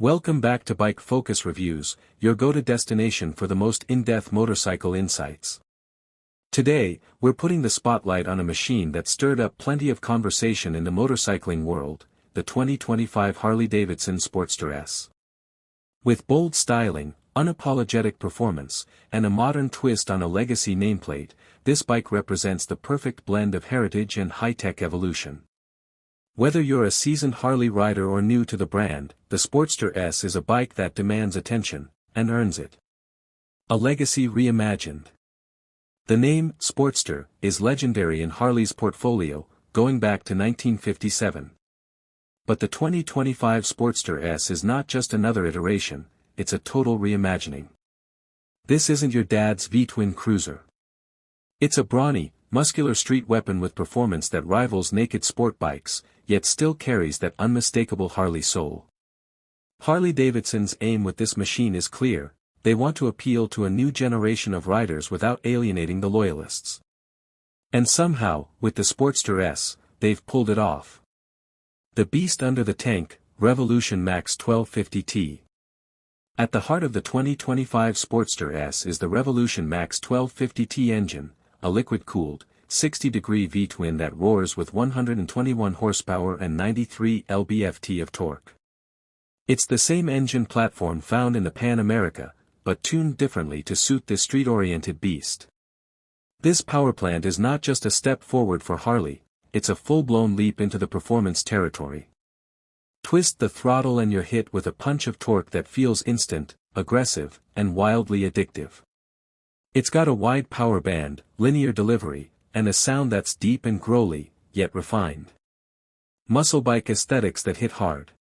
Welcome back to Bike Focus Reviews, your go-to destination for the most in-depth motorcycle insights. Today, we're putting the spotlight on a machine that stirred up plenty of conversation in the motorcycling world, the 2025 Harley-Davidson Sportster S. With bold styling, unapologetic performance, and a modern twist on a legacy nameplate, this bike represents the perfect blend of heritage and high-tech evolution. Whether you're a seasoned Harley rider or new to the brand, the Sportster S is a bike that demands attention, and earns it. A legacy reimagined. The name, Sportster, is legendary in Harley's portfolio, going back to 1957. But the 2025 Sportster S is not just another iteration, it's a total reimagining. This isn't your dad's V-twin cruiser. It's a brawny, muscular street weapon with performance that rivals naked sport bikes, yet still carries that unmistakable Harley soul. Harley-Davidson's aim with this machine is clear: they want to appeal to a new generation of riders without alienating the loyalists. And somehow, with the Sportster S, they've pulled it off. The beast under the tank, Revolution Max 1250T. At the heart of the 2025 Sportster S is the Revolution Max 1250T engine, a liquid-cooled, 60-degree V-twin that roars with 121 horsepower and 93 lb-ft of torque. It's the same engine platform found in the Pan America, but tuned differently to suit this street-oriented beast. This powerplant is not just a step forward for Harley, it's a full-blown leap into the performance territory. Twist the throttle and you're hit with a punch of torque that feels instant, aggressive, and wildly addictive. It's got a wide power band, linear delivery, and a sound that's deep and growly, yet refined. Muscle bike aesthetics that hit hard.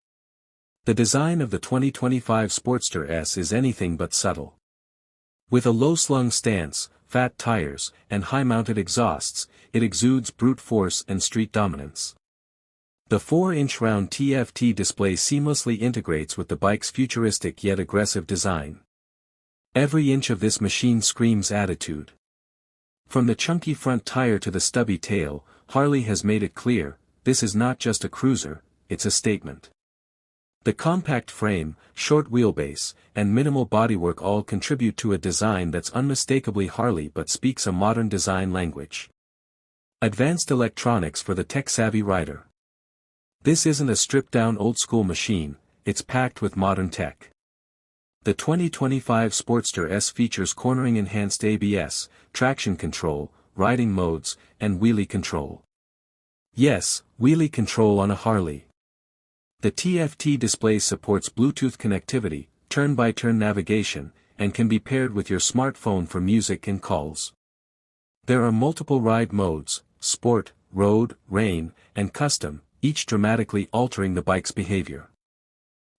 The design of the 2025 Sportster S is anything but subtle. With a low-slung stance, fat tires, and high-mounted exhausts, it exudes brute force and street dominance. The 4-inch round TFT display seamlessly integrates with the bike's futuristic yet aggressive design. Every inch of this machine screams attitude. From the chunky front tire to the stubby tail, Harley has made it clear, this is not just a cruiser, it's a statement. The compact frame, short wheelbase, and minimal bodywork all contribute to a design that's unmistakably Harley but speaks a modern design language. Advanced electronics for the tech-savvy rider. This isn't a stripped-down old-school machine, it's packed with modern tech. The 2025 Sportster S features cornering-enhanced ABS, traction control, riding modes, and wheelie control. Yes, wheelie control on a Harley. The TFT display supports Bluetooth connectivity, turn-by-turn navigation, and can be paired with your smartphone for music and calls. There are multiple ride modes: Sport, Road, Rain, and Custom, each dramatically altering the bike's behavior.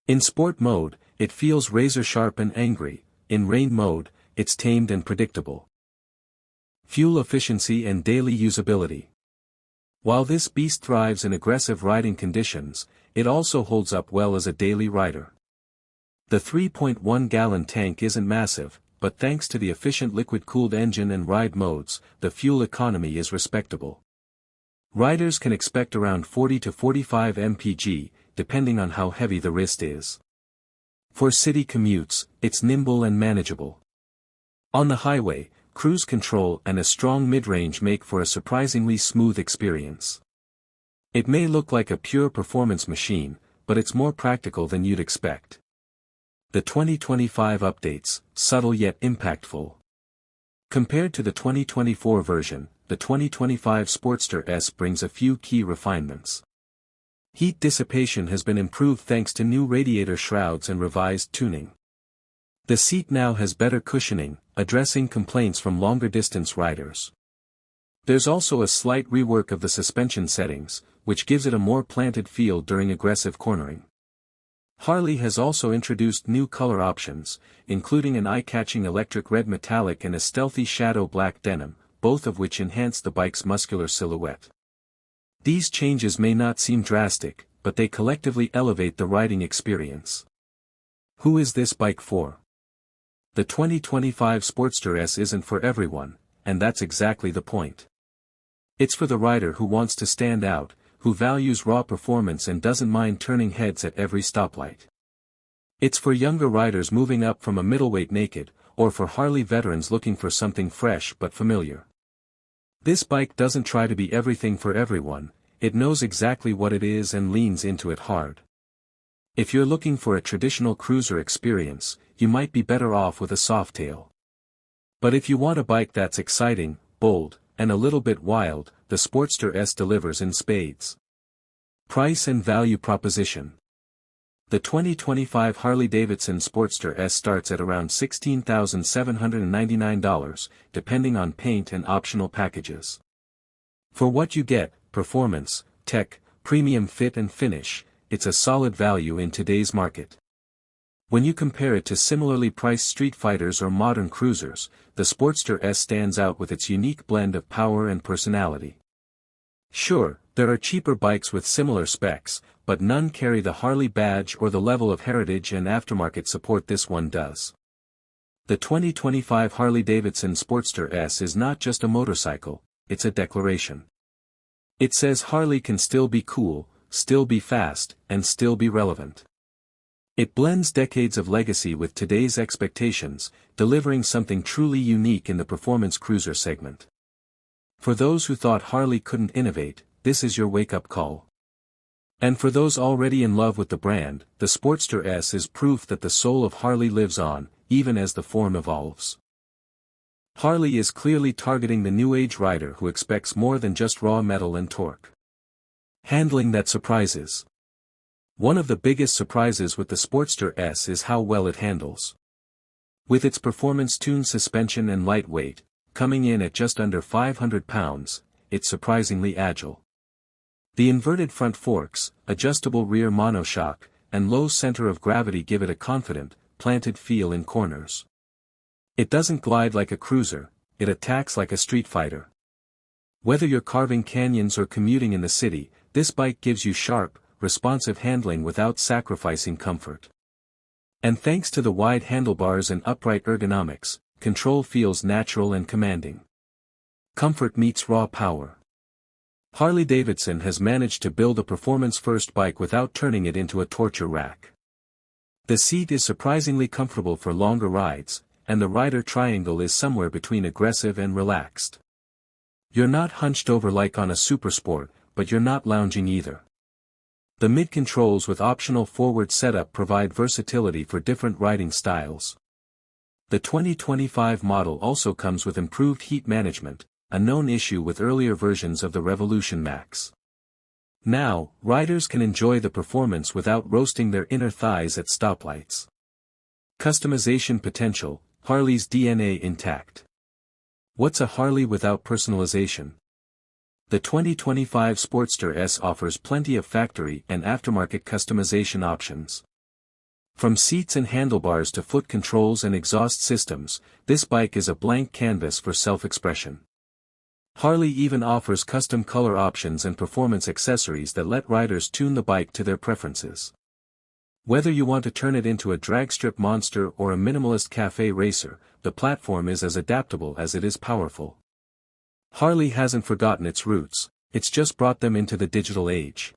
In Sport mode, it feels razor-sharp and angry; in Rain mode, it's tamed and predictable. Fuel efficiency and daily usability. While this beast thrives in aggressive riding conditions, it also holds up well as a daily rider. The 3.1-gallon tank isn't massive, but thanks to the efficient liquid-cooled engine and ride modes, the fuel economy is respectable. Riders can expect around 40 to 45 mpg, depending on how heavy the wrist is. For city commutes, it's nimble and manageable. On the highway, cruise control and a strong mid-range make for a surprisingly smooth experience. It may look like a pure performance machine, but it's more practical than you'd expect. The 2025 updates, subtle yet impactful. Compared to the 2024 version, the 2025 Sportster S brings a few key refinements. Heat dissipation has been improved thanks to new radiator shrouds and revised tuning. The seat now has better cushioning, addressing complaints from longer-distance riders. There's also a slight rework of the suspension settings, which gives it a more planted feel during aggressive cornering. Harley has also introduced new color options, including an eye-catching electric red metallic and a stealthy shadow black denim, both of which enhance the bike's muscular silhouette. These changes may not seem drastic, but they collectively elevate the riding experience. Who is this bike for? The 2025 Sportster S isn't for everyone, and that's exactly the point. It's for the rider who wants to stand out, who values raw performance and doesn't mind turning heads at every stoplight. It's for younger riders moving up from a middleweight naked, or for Harley veterans looking for something fresh but familiar. This bike doesn't try to be everything for everyone, it knows exactly what it is and leans into it hard. If you're looking for a traditional cruiser experience, you might be better off with a Softail. But if you want a bike that's exciting, bold, and a little bit wild, the Sportster S delivers in spades. Price and value proposition. The 2025 Harley-Davidson Sportster S starts at around $16,799, depending on paint and optional packages. For what you get, performance, tech, premium fit and finish, it's a solid value in today's market. When you compare it to similarly priced street fighters or modern cruisers, the Sportster S stands out with its unique blend of power and personality. Sure, there are cheaper bikes with similar specs, but none carry the Harley badge or the level of heritage and aftermarket support this one does. The 2025 Harley-Davidson Sportster S is not just a motorcycle, it's a declaration. It says Harley can still be cool, still be fast, and still be relevant. It blends decades of legacy with today's expectations, delivering something truly unique in the performance cruiser segment. For those who thought Harley couldn't innovate, this is your wake-up call. And for those already in love with the brand, the Sportster S is proof that the soul of Harley lives on, even as the form evolves. Harley is clearly targeting the new age rider who expects more than just raw metal and torque. Handling that surprises. One of the biggest surprises with the Sportster S is how well it handles. With its performance-tuned suspension and lightweight, coming in at just under 500 pounds, it's surprisingly agile. The inverted front forks, adjustable rear monoshock, and low center of gravity give it a confident, planted feel in corners. It doesn't glide like a cruiser, it attacks like a street fighter. Whether you're carving canyons or commuting in the city, this bike gives you sharp, responsive handling without sacrificing comfort. And thanks to the wide handlebars and upright ergonomics, control feels natural and commanding. Comfort meets raw power. Harley-Davidson has managed to build a performance-first bike without turning it into a torture rack. The seat is surprisingly comfortable for longer rides, and the rider triangle is somewhere between aggressive and relaxed. You're not hunched over like on a Supersport, but you're not lounging either. The mid-controls with optional forward setup provide versatility for different riding styles. The 2025 model also comes with improved heat management, a known issue with earlier versions of the Revolution Max. Now, riders can enjoy the performance without roasting their inner thighs at stoplights. Customization potential, Harley's DNA intact. What's a Harley without personalization? The 2025 Sportster S offers plenty of factory and aftermarket customization options. From seats and handlebars to foot controls and exhaust systems, this bike is a blank canvas for self-expression. Harley even offers custom color options and performance accessories that let riders tune the bike to their preferences. Whether you want to turn it into a dragstrip monster or a minimalist cafe racer, the platform is as adaptable as it is powerful. Harley hasn't forgotten its roots, it's just brought them into the digital age.